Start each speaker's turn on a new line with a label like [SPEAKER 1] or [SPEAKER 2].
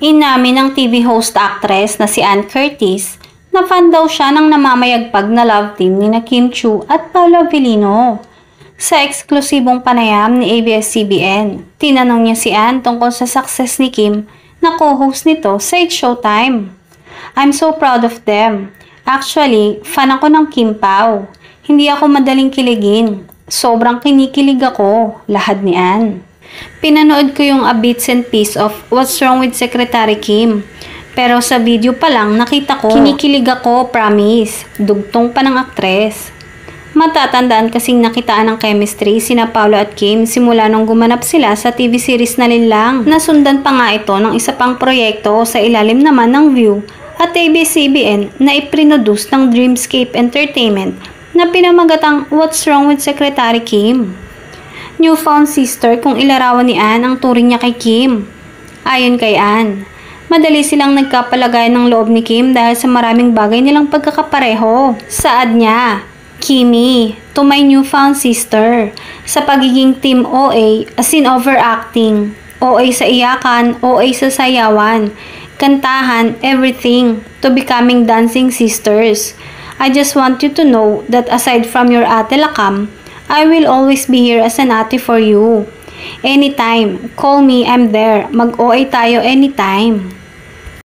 [SPEAKER 1] Inamin ng TV host actress na si Ann Curtis na fan daw siya ng namamayagpag na love team ni Kim Chiu at Paolo Avellino. Sa eksklusibong panayam ni ABS-CBN, tinanong niya si Ann tungkol sa success ni Kim na co-host nito sa It's Showtime. I'm so proud of them. Actually, fan ako ng Kim Pao. Hindi ako madaling kiligin. Sobrang kinikilig ako, lahad ni Ann. Pinanood ko yung a bits and piece of What's Wrong with Secretary Kim. Pero sa video pa lang nakita ko, kinikilig ako, promise. Dugtong pa ng aktres. Matatandaan kasing nakitaan ng chemistry sina Paolo at Kim simula nung gumanap sila sa TV series na Linlang. Nasundan pa nga ito ng isa pang proyekto sa ilalim naman ng View at ABS-CBN na iprinoduce ng Dreamscape Entertainment na pinamagatang What's Wrong with Secretary Kim. Newfound sister kung ilarawan ni Ann ang turing niya kay Kim. Ayon kay Ann, madali silang nagkapalagayan ng loob ni Kim dahil sa maraming bagay nilang pagkakapareho. Saad niya, Kimi, to my newfound sister, sa pagiging team OA as in overacting, OA sa iyakan, OA sa sayawan, kantahan, everything, to becoming dancing sisters. I just want you to know that aside from your Ate Lakam, I will always be here as an ate for you. Anytime, call me, I'm there. Mag-OA tayo anytime.